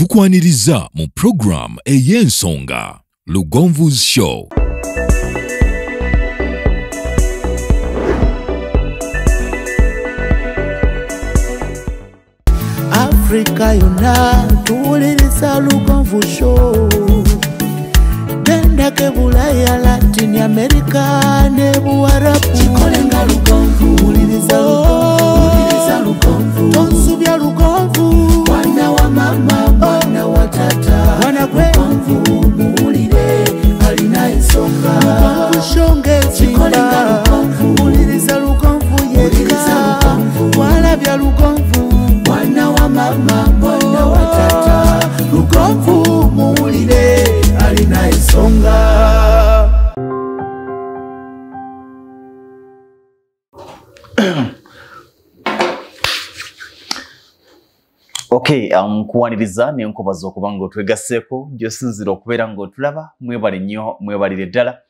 tukwaniriza mu program ey'ensonga Lugonvu's Show. Africa yona tuwuliriza Lugonvu Show. Genda ke Bulaya, Latin America ne Buarabu. Chikolenga Lugonvu, wuliriza Lugonvu. Tonsubya Lugonvu, mwana wa mama, mwana wa tata. Mwana Lugonvu, muwulire alina ensonga. Lugonvu shonge chikolenga Lugonvu, wuliriza Lugonvu yeka. Walabya Lugonvu, mwana wa mama, mwana wa tata. Lugonvu, muwulire alina ensonga. Okay, kuwaniriza ne nkobaza okubanga otwegasseko gyosinzira okubeera ng'otulaba mwebale nnyo mwebalire ddala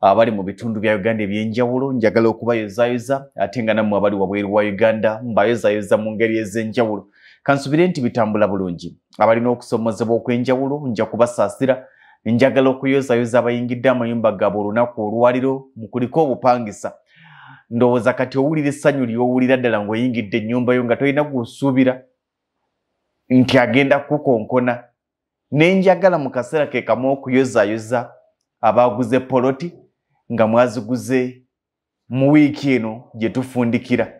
abali mu bitundu bya Uganda ebyenjawulo. Njagala okubayozaayoza ate nga nammwe abali wabweru wa Uganda mbayozaayoza mu ngeri ez'enjawulo. Kansubire nti bitambula bulungi. Abalina okusomozebwa okw'enjawulo nja kubasaasira. Njagala okuyozaayoza abayingidde amayumba gaabwe olunaku olwaliro mu kuliko obupangisa. Ndowooza kati owulira essanyu ly'owulira ddala ng'oyingidde ennyumba yo nga tolina gusuubira nti agenda kukonkona. Nenjagala mu kaseera ke kamu okuyozaayoza abaaguze poloti nga mwaziguze mu wiiki eno gye tufundikira.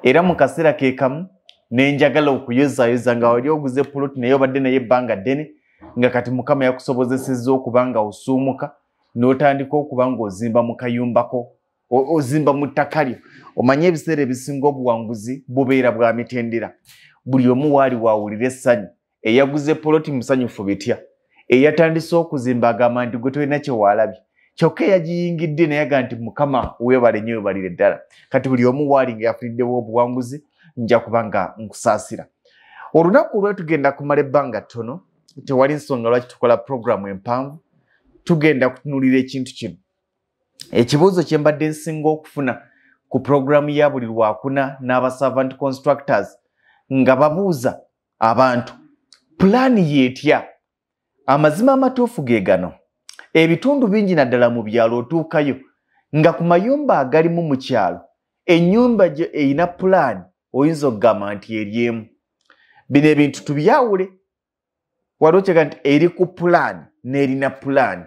Era mu kaseera ke kamu nenjagala okuyozaayoza nga wali oguze poloti naye obadde naye ebbanga ddene nga kati Mukama yakusobozesezza okuba nga osuumuka n'otandika okuba ng'ozimba mu kayumbako, ozimba mu ttaka lyo. Omanye ebiseera ebisinga obuwanguzi bubeera bwa mitendera. Buli omu waali waawulira essanyu. Eyaguze poloti musanyufu bitya. Eyatandise okuzimba agamba nti gwe tolina kye waalabye. Kyokka eyagiyingidde naye aga nti Mukama weebale nnyo weebalire ddala. Kati buli omu waali nga yafuniddewo obuwanguzi nja kuba nga nkusaasira. Olunaku olwo tugenda kumala ebbanga ttono. Tewali nsonga lwaki tukola programu empanvu. Tugenda kutunuulira ekintu kino. Ekibuuzo kye mbadde nsinga okufuna ku programu ya buli lwakuna n'aba-servant constructors nga babuuza abantu pulaani yeetya. Amazima amatuufu ge gano. Ebitundu bingi naddala mu byalo otuukayo nga ku mayumba agalimu mu kyalo ennyumba gye eyina pulaani oyinza okugamba nti eryemu. Bino ebintu tubyawule. Waliwo kyega nti eri ku pulaani n'erina pulaani.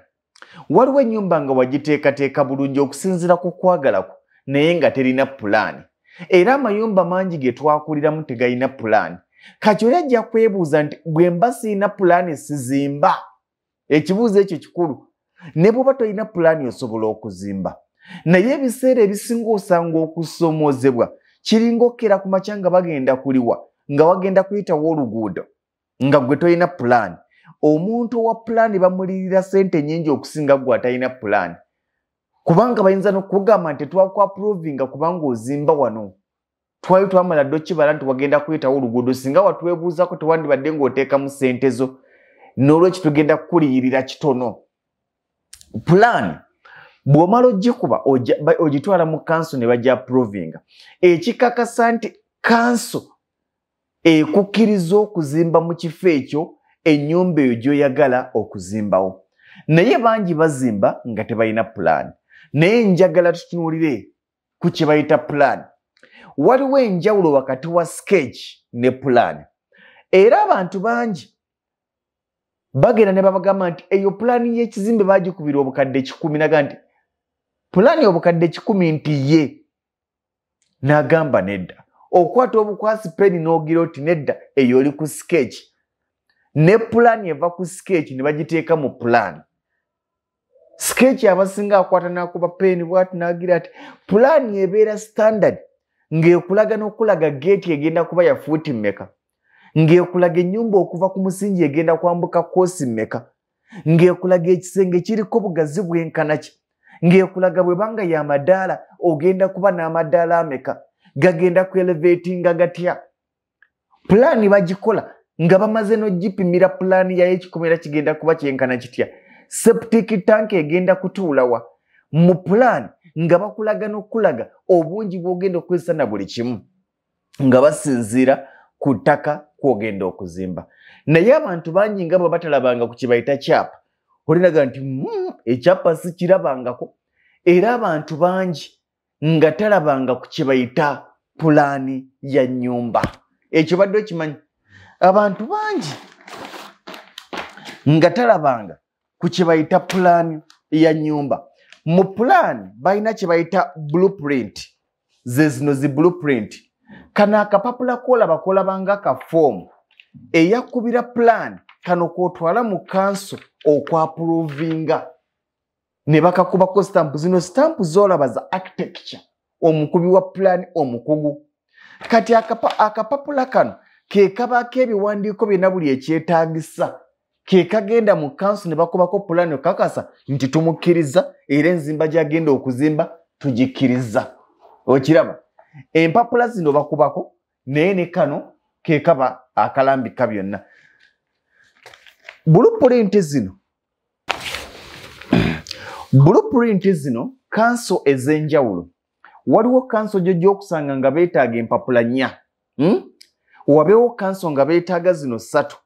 Waliwo ennyumba nga wagiteekateeka bulungi okusinziira ku kwagalako naye nga terina pulaani. Era amayumba mangi ge twakuliramu tegayina pulaani. Kati oli ajja kwebuuza nti bwe mba sirina pulaani sizimba. Ekibuuzo ekyo kikulu. Ne bw'oba tolina pulaani osobola okuzimba. Naye ebiseera ebisinga osanga okusomozebwa kiringa okkera ku makya nga bagenda kuliwa nga wagenda kuyitawo oluguudo nga gwe tolina pulaani. Omuntu owa pulaani bamulirira ssente nnyingi okusinga gwe atalina pulaani. Kubanga bayinza n'okugamba nti twakwapurovinga kubanga ozimba wano. Twali twamala ddo kibala nti wagenda kuyitawo oluguudo singa watwebuuzako tewandibadde ng'oteekamu ssente zo. N'olwekyo tugenda kukuliyirira kitono. Pulaani bw'omala ogikuba ogitwala mu kanso ne bajja apurovinga. Ekikakasa nti kanso ekukkiriza okuzimba mu kifo ekyo ennyumba eyo gy'oyagala okuzimbawo. Naye bangi bazimba nga tebalina pulaani. Naye njagala tutunuulire ku kye bayita pulaani. Waliwo enjawulo wakati wa sketch ne pulaani. Era abantu bangi bagenda ne babagamba nti eyo pulaani y'ekizimbe baagikubira obukadde 10 naga nti pulaani obukadde 10 nti ye. N'agamba nedda. Okwata obukwasi peni n'ogira oti nedda eyo oli ku sketch. Ne pulaani eva ku sketch ne bagiteeka mu pulaani. Sketch abasinga akwata n'akuba peni bw'ati n'agira ati pulaani ebeera standard ng'ekulaga n'okulaga geeti egenda kuba ya fuuti mmeka. Ng'ekulaga ennyumba okuva ku musingi egenda kwambuka koosi mmeka. Ng'ekulaga ekisenge kiriko bugazi bwenkana ki. Ng'ekulaga bwe banga ya madaala ogenda kuba n'amadaala ameka. Gagenda ku elevatinga gatya. Pulaani bagikola nga bamaze n'ogipimira pulaani yayo ekikomera kigenda kuba kyenkana kitya. Septic tank egenda kutuulawa. Mu pulaani nga bakulaga n'okulaga obungi bw'ogenda okwesa na buli kimu. Nga basinziira ku ttaka kwogenda okuzimba. Naye abantu bangi nga bwe batalabanga ku kibayita kyapa olinaga nti ekyapa sikirabangako, era abantu bangi nga talabanga ku kibayita pulaani ya nnyumba. Ekyo badde okimanyi, abantu bangi nga talabanga ku kibayita pulaani ya nnyumba. Mu pulaani balina kibayita blueprint, ze zino zi blueprint. Kano akapapula kolabanga ka foomu eyakubira pulaani kano kotwala mu kanso okwapuruvinga ne bakakubako stampu. Zino stampu zolaba za architecture, omukubi wa pulaani omukugu. Kati akapapula kano ke kabako ebiwandiiko byonna buli ekyetaagisa, ke kagenda mu kanso ne bakubako pulaani okakasa nti tumukkiriza era enzimba gy'agenda okuzimba tugikkiriza. Okiraba, empapula zino bakubako, naye ne kano ke kaba akalambika byonna. Blueprint zino kanso ez'enjawulo. Waliwo kanso gy'okusanga nga beetaaga empapula 4, wabeewo kanso nga beetaaga zino 3,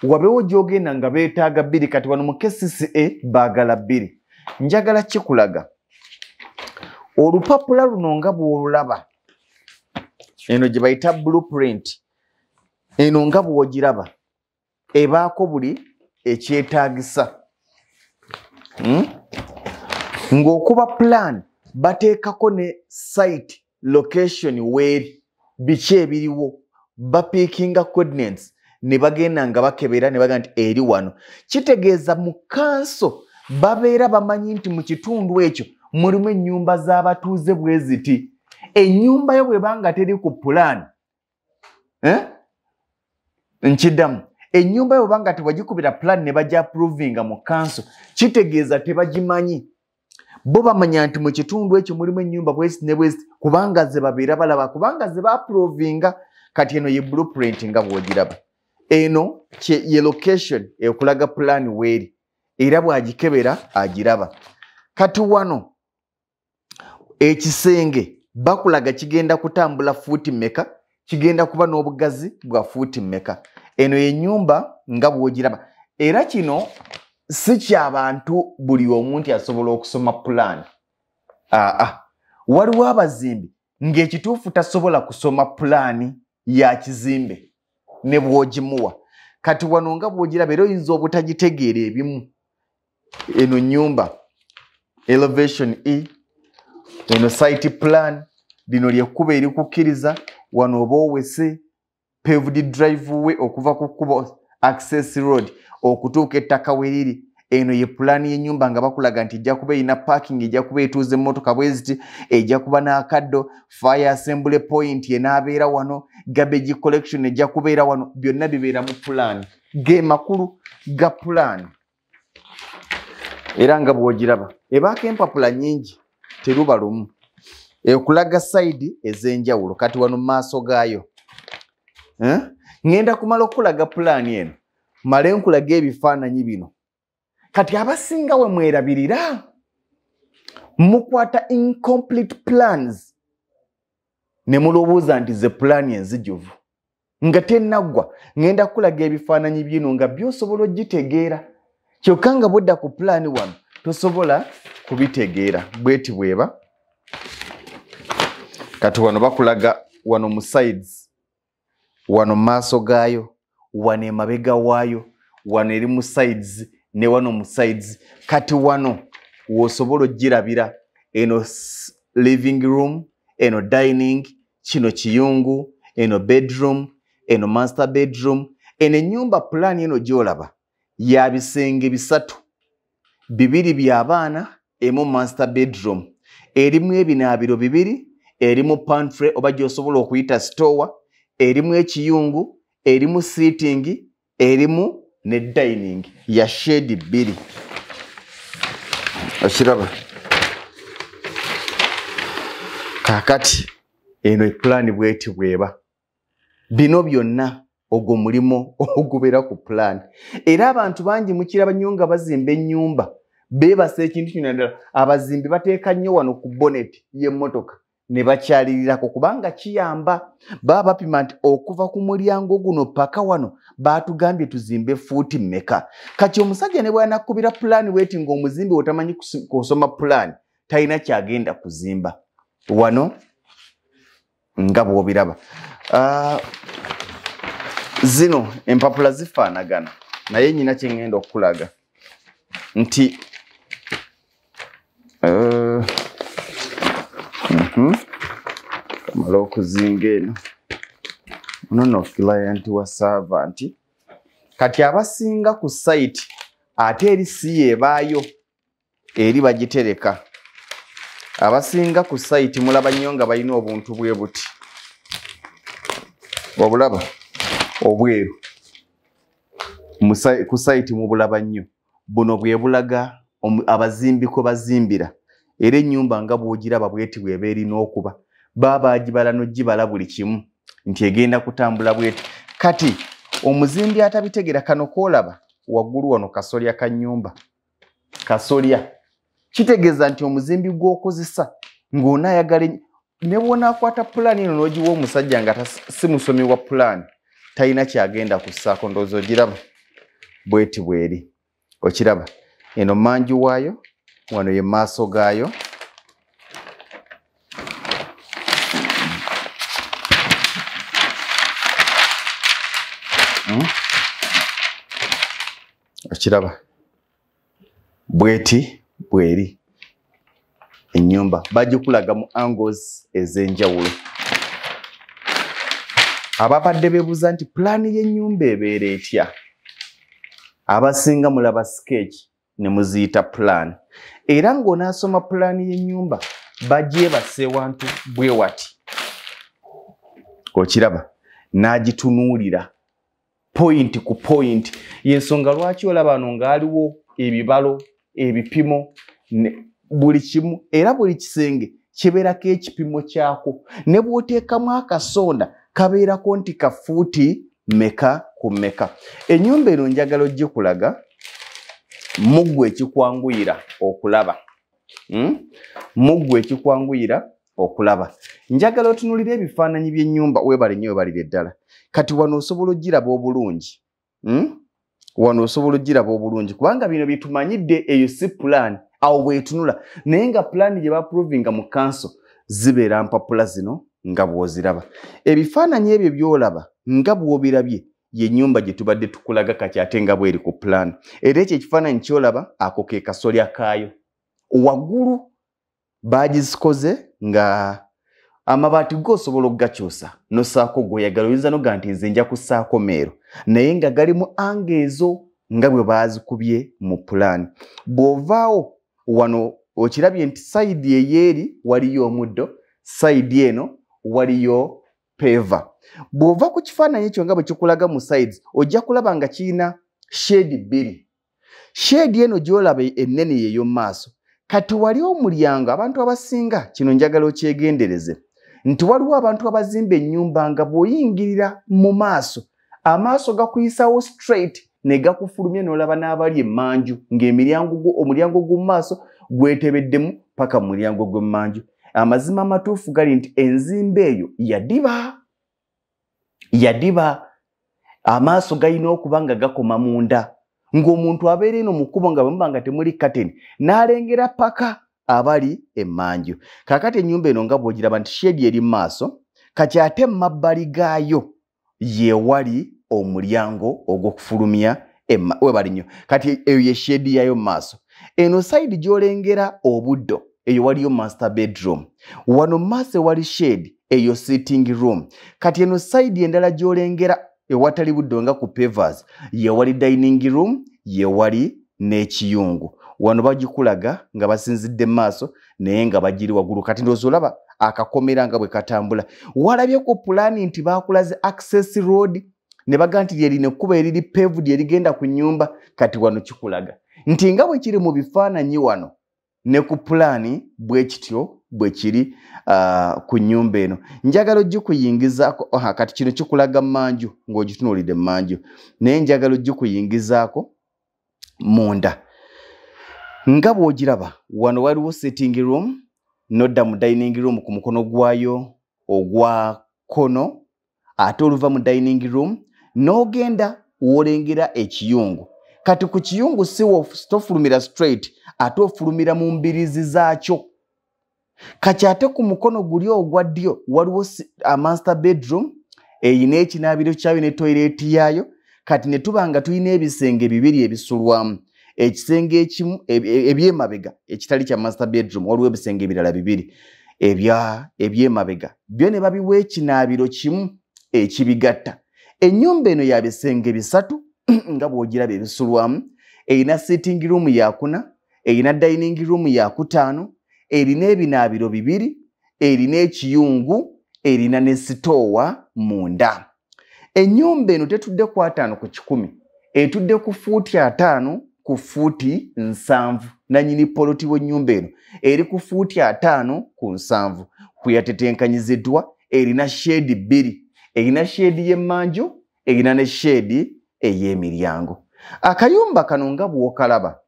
wabeewo gy'ogenda nga beetaaga 2. Kati wano mu KCCA baagala 2. Njagala kikulaga olupapula luno nga bw'olulaba, eno gye bayita blueprint, eno nga bw'ogiraba ebaako buli ekyetaagisa. Ng'okuba plan bateekako ne site location weeri, biki ebiriwo, bapiikinga coordinates ne bagenda nga bakebera ne bagamba nti eri wano. Kitegeeza mu kanso babeera bamanyi nti mu kitundu ekyo mulimu ennyumba z'abatuuze bwe ziti. Ennyumba yo bw'ebanga teri ku plan, nkiddamu, ennyumba yo bw'ebanga tewagikubira plan ne bajja approvinga mu kanso, kitegeeza tebagimanyi. Bo bamanya nti mu kitundu ekyo mulimu ennyumba bwezi ne bwezi, kubanga ze babeera balaba, kubanga ze baaprovinga. Kati eno ye blueprint nga bw'ogiraba. Eno ye location ekulaga plan weeri, era bw'agikebera agiraba. Kati wano ekisenge bakulaga kigenda kutambula fuuti mmeka, kigenda kuba n'obugazi bwa fuuti mmeka. Eno ye nnyumba nga bw'ogiraba. Era kino si ky'abantu buli omuntu asobola okusoma pulaani. Waliwo abazimbi ng'ekituufu tasobola kusoma pulaani ya kizimbe ne bw'ogimuwa. Kati wano nga bw'ogiraba era oyinza obutagitegeera ebimu. Eno nnyumba elevation E, eno site plan, lino lyekkuba erikukkiriza, wano oba owese paved driveway okuva ku kkubo access road okutuuka ettaka we liri. Eno ye pulaani y'ennyumba nga bakulaga nti ejja kuba erina parking, ejja kuba etuuza emmotoka bwe ziti, ejja kuba n'akaddo, fire assembly point enaabeera wano, garbage collection ejja kubeera wano. Byonna bibeera mu pulaani. Ge makulu ga pulaani. Era nga bw'ogiraba ebaako empapula nnyingi, teruba lumu. Ekulaga sayidi ez'enjawulo. Kati wano mu maaso gaayo ngenda kumala okulaga pulaani eno, male nkulaga ebifaananyi bino. Kati abasinga we mwerabirira mukwata incomplete plans ne mulowooza nti ze pulaani enzijuvu nga tennaggwa. Ngenda kulaga ebifaananyi bino nga by'osobola ogitegeera, kyokka nga budda ku pulaani wano tosobola kubitegeera. Bweti bweba. Kati wano bakulaga wano mu sides, wano maaso gaayo, wano emabega waayo, wano eri mu sides ne wano mu sides. Kati wano w'osobola ogirabira. Eno living room, eno dining, kino kiyungu, eno bedroom, eno master bedroom. Eno ennyumba pulaani eno gy'olaba ya bisenge 3, 2 by'abaana, emu master bedroom, erimu ebinaabiro 2, erimu pantry oba gy'osobola okuyita store, erimu ekiyungu, erimu seating, erimu ne dining ya shade 2. Okiraba? Kaakati eno pulaani bweti bweba. Bino byonna ogwo mulimo ogubeera ku pulaani. Era abantu bangi mukiraba nnyo nga bazimba ennyumba beebasa ekintu kino ddala. Abazimbi bateeka nnyo wano ku bonnet y'emmotoka ne bakyalirirako kubanga kiyamba baba bapima nti okuva ku mulyango guno paka wano batugambye tuzimbe fuuti mmeka. Kati omusajja ne bwanakubira plan weti ng'omuzimbi otamanyi kusoma plan talina kyagenda kuzimba wano nga bw'obiraba. Zino empapula zifaanagana naye nyina kye ngenda okulaga nti kamala okuzinga eno nono client wa servant kati abasinga ku site ate eri si yebaayo eri bagitereka. Abasinga ku site mulaba nnyo nga balina obuntu bwe buti obulaba obweru ku site mubulaba nnyo buno bwe bulaga abazimbi ko bazimbira era ennyumba nga bw'ogiraba bweti bw'eba erina okuba baba agibala n'ogibala buli kimu nti egenda kutambula bweti. Kati omuzimbi atabitegera kano koolaba waggulu wano kasolya ka nnyumba kasolya kitegeeza nti omuzimbi gw'okozesa ng'onaayagala ne bw'onaakwata pulaani eno n'ogiwa omusajja nga si musomi wa pulaani talina kyagenda kussaako. Ndowooza ogiraba bweti bweri okiraba eno manju waayo wano ye maaso gaayo okiraba bweti bweri ennyumba bagikulaga mu angles ez'enjawulo. Ababadde beebuuza nti pulaani y'ennyumba ebeera etya abasinga mulaba sketch ne muziyita pulaani era ng'onaasoma pulaani y'ennyumba bagyebase wantu bwe wati okiraba n'agitunuulira point ku point. Y'ensonga lwaki olaba wano ng'aliwo ebibalo ebipimo buli kimu era buli kisenge kibeerako ekipimo kyako ne bw'oteekamu akasonda kabeerako nti kafuuti meka ku meka. Ennyumba eno njagala ogikulaga muggwe ekikwanguyira okulaba muggwe ekikwanguyira okulaba. Njagala otunulira ebifaananyi by'ennyumba weebale nnyo weebalire ddala. Kati wano osobola ogiraba obulungi wano osobola ogiraba obulungi kubanga bino byetumanyidde eyo si pulaani awo bwetunula naye nga pulaani gye baprovinga mu kanso zibeera mpapula zino nga bw'oziraba. Ebifaananyi ebyo by'olaba nga bw'obirabye y'ennyumba gye tubadde tukulaga kati ate nga bw'eri ku pulaani era ekyo ekifaananyi ky'olaba ako ke kasolya kaayo. Waggulu baagizikoze nga amabaati g'osobola okugakyusa n'ossaako gw'oyagala oyinza noga nti nze nja kussaako meero naye nga galimu anga ezo nga bwe baazikubye mu pulaani. Bw'ovaawo wano okirabye nti sayidi eyeeri waliyo omuddo sayidi eno waliyo peva. Bw'ova ku kifaananyi ekyo nga bwe kikulaga mu sides ojja kulaba nga kirina shade bbiri. Shade eno gy'olaba ennene yeeyo maaso. Kati wali omulyango abantu abasinga kino njagala okyegendereze nti waliwo abantu abazimba ennyumba nga bw'oyingirira mu maaso amaaso gakuyisawo straight ne gakufulumya n'olaba n'abali emmanju ng'omulyango gw'omu maaso gwetebeddemu paka mu mulyango gw'emmanju. Amazima amatuufu gali nti enzimba eyo yadiba amaaso galina okuba nga gakoma munda ng'omuntu abeera eno mu kkubo nga bwemuba nga temuli kateni n'alengera paka abali emmanju. Kaakati ennyumba eno nga bw'ogiraba nti shedi eri mu maaso kati ate mu mabbali gaayo ye wali omulyango ogw'okufulumya webali nnyo. Kati eyo ye shedi yayo mu maaso. Eno sayidi gy'olengera obuddo eyo waliyo master bedroom. Wano mu maaso wali shedi eyo sitting room. Kati eno sayidi endala gy'olengera ewatali buddo nga ku pavers ye wali dining room ye wali n'ekiyungu. Wano bagikulaga nga basinzidde maaso naye nga bagiri waggulu. Kati ndowooza olaba akakomera nga bwe katambula. Walabye ku pulaani nti baakulaze access road ne baga nti lyerina ekkuba eriri paved erigenda ku nnyumba. Kati wano kikulaga nti nga bwe kiri mu bifaananyi wano ne ku pulaani bwe kityo bwe kiri ku nnyumba eno. Njagala ogikuyingizaako kati kino kikulaga mmanju ng'ogitunuulidde mmanju naye njagala ogikuyingizaako munda nga bw'ogiraba wano waliwo sitting room nodda mu dining room ku mukono gwayo ogwa kono ate oluva mu dining room n'ogenda wolengera ekiyungu. Kati ku kiyungu si tofulumira straight ate ofulumira mu mbirizi zaakyo. Kati ate ku mukono guli ogwa ddyo waliwo a master bedroom eyina ekinaabiro kyayo ne toilet yaayo. Kati ne tuba nga tulina ebisenge bibiri ebisulwamu. Ekisenge ekimu ebyemabega ekitali kya master bedroom waliwo ebisenge ebirala bibiri ebyemabega byo ne babiwa ekinaabiro kimu ekibigatta. Ennyumba eno ya bisenge bisatu nga bw'ogiraba ebisulwamu. Erina sitting room ya kuna, erina dining room ya kutaano, erina ebinaabiro bibiri, erina ekiyungu, erina ne sitoowa munda. Ennyumba eno tetudde ku 5 ku 10, etudde ku fuuti 5 ku fuuti 7. Nannyini poloti w'ennyumba eno eri ku fuuti 5 ku 7. Kuyatetenkanyiziddwa erina shade 2. Erina shade y'emmanju, erina ne shade ey'emiryango. Akayumba kano nga bw'okalaba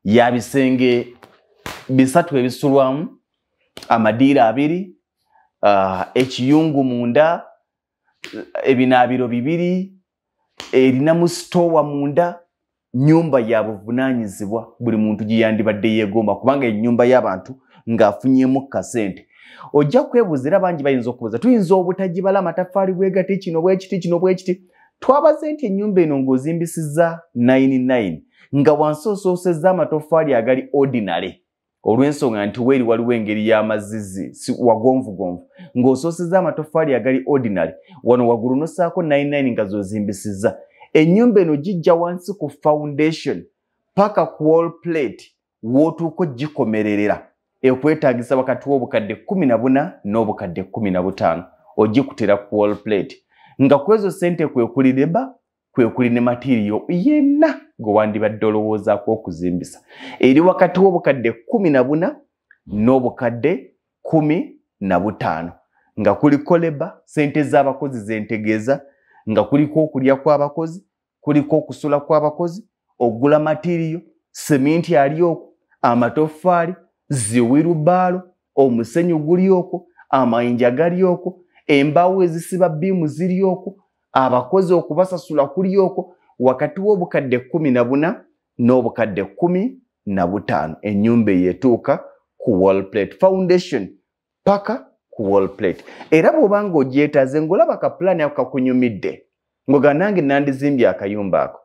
ya bisenge bisatu ebisulwamu, amadiira 2, ekiyungu munda, ebinaabiro 2, erina mu sitoowa munda. Nyumba ya buvunaanyizibwa buli muntu gye yandibadde yeegomba kubanga ennyumba y'abantu ng'afunyeemu kasente. Ojja kwebuuzira bangi bayinza okubuuza tuyinza obutagibala amataffaali bwegati kino bwekiti kino bwekiti. Twabaze nti ennyumba eno ng'ozimbisizza 99 nga wansi osoosezza amatoffaali agali ordinary olw'ensonga nti weeri waliwo engeri y'amazizi wagonvugonvu ng'osoosezza amatoffaali agali ordinary wano waggulu n'ossaako 99 nga z'ozimbisizza. Ennyumba eno gijja wansi ku foundation paka ku wall plate w'otuuka ogikomererera ekwetaagisa wakati w'obukadde 14 n'obukadde 15 ogikutera ku wall plate. Nga kwezo sente kwe kuli leba, kwe kuli ne material yenna gwe wandibadde olowoozaako okuzimbisa. Eri wakati w'obukadde 14 n'obukadde 15. Nga kuliko leba, sente z'abakozi zentegeeza, nga kuliko okulya kw'abakozi, kuliko okusula kw'abakozi, ogula material, seminti ali okwo, amatoffaali, ziwirubaalo, omusenyu guli okwo, amayinja gali okwo, embaawo ezisiba bbiimu ziri okwo, abakozi okubasasula kuli okwo, wakati w'obukadde 14 n'obukadde 15. Ennyumba eyeetuuka ku wall plate foundation paka ku wall plate. Era bw'oba ng'ogyetaaze ng'olaba ka pulaani ako kakunyumidde ng'oga nange nandizimbye akayumba ako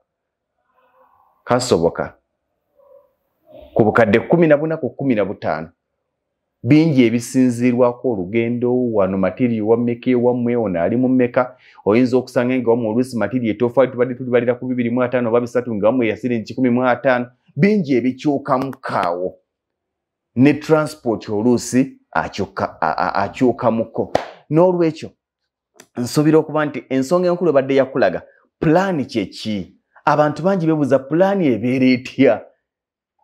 kasoboka ku bukadde 14 ku 15. Bingi ebisinziirwako olugendo wano material wa Meka ewammwe ono ali mu Meka. Oyinza okusanga nga wammwe oluusi material etoffaali tubadde tulibalira ku 2.5 oba 3 nga wammwe yasire 15. Bingi ebikyukamu kaawo ne transport oluusi akyukamuko. N'olwekyo nsuubira okuba nti ensonga enkulu ebadde yakulaga pulaani kyeki. Abantu bangi beebuuza pulaani ebeera etya.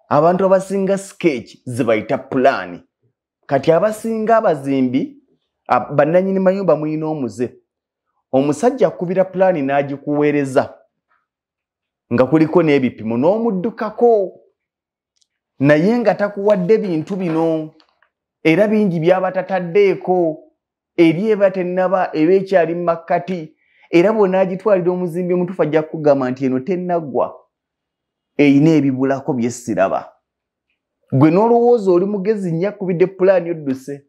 Abantu abasinga sketch zibayita pulaani. Kati abasinga abazimbi bannannyini mayumba muyina omuze. Omusajja akubira pulaani n'agikuweereza nga kuliko n'ebipimo n'omuddukako naye nga takuwadde bintu bino era bingi byaba tataddeeko eri eba tennaba eba ekyali mu makkati era bw'onaagitwalira omuzimbi omutuufu ajja kukugamba nti eno tennaggwa eyina ebibulako bye siraba. Gwe n'olowooza oli mugezi nnyo akubidde pulaani odduse.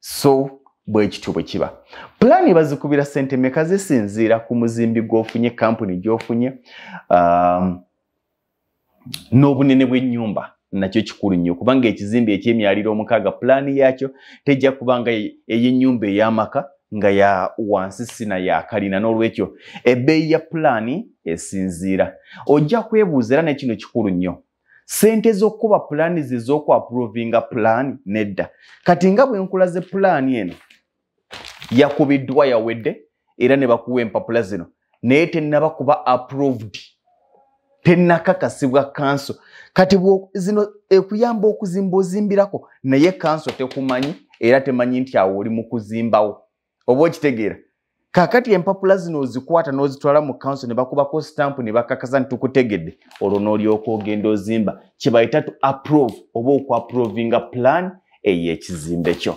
So bwe kityo bwe kiba. Pulaani bazikubira Sente Meka zisinziira ku muzimbi gw'ofunye, kampuni gy'ofunye, n'obunene bw'ennyumba nakyo kikulu nnyo kubanga ekizimbe eky'emyaliro 6 pulaani yakyo tejja kubanga ey'ennyumba ey'amaka nga ya wansi sina ya kalina. N'olwekyo ebbeeyi ya pulaani esinziira. Ojja kwebuuza era n'ekino kikulu nnyo. Sente z'okuba pulaani z'okwapurovinga pulaani nedda. Kati nga bwe nkulaze pulaani eno yakubiddwa yawedde era ne bakuwa empapula zino naye tennaba kuba approved, tennakakasibwa kanso. Kati zino ekuyamba okuzimba ozimbirako naye kanso tekumanyi era temanyi nti awo oli mu kuzimbawo. Oba okitegeera kakati empapula zino ozikwata n'ozitwala mu council ne bakubako stamp ne bakakaza nti tukutegedde olwo n'olyoka ogenda ozimba kye bayita tu approve oba okwaprovinga plan ey'ekizimbe kyo.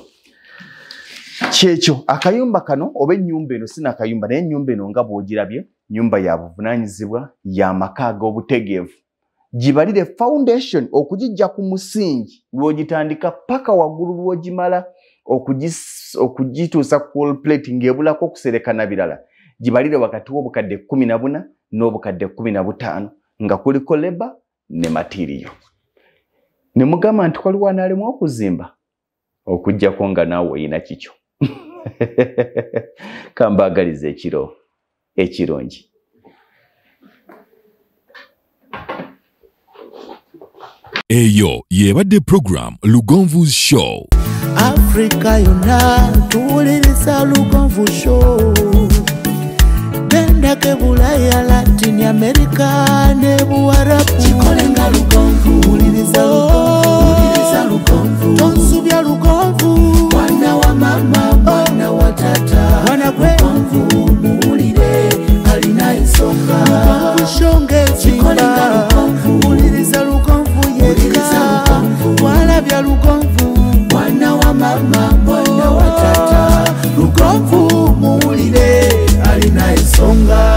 Kyekyo akayumba kano oba ennyumba eno sina akayumba naye ennyumba eno nga bw'ogirabye nyumba ya buvunaanyizibwa y'amaka ag'obutegeevu. Gibalire foundation okugijja ku musingi lw'ogitandika paka waggulu lw'ogimala okugituusa ku plate ng'ebulako okusereka na birala. Gibalire wakati w'obukadde 14 n'obukadde 15 nga kuliko leba ne material. Ne mugamba nti waliwo anaalemu okuzimba okuggyako nga naawe oyina kikyo. Kambaagaliza ekiro ekirungi. Eyo yebadde program Lugonvu's Show. Africa yonna tuwuliriza Lugonvu Show. Benda ke Bulaya, Latin America ne Buarabu. Chikolenga Lugonvu. Wuliriza Lugonvu. Tonsubya Lugonvu. Mwana wa mama, mwana wa tata. Mwana kwe Lugonvu muwulire alina ensonga. Lugonvu shonge chikolenga Lugonvu. Wuliriza Lugonvu yeka. Walabya Lugonvu. Mwana wa mama, mwana wa tata. Lugonvu muwulire alina ensonga.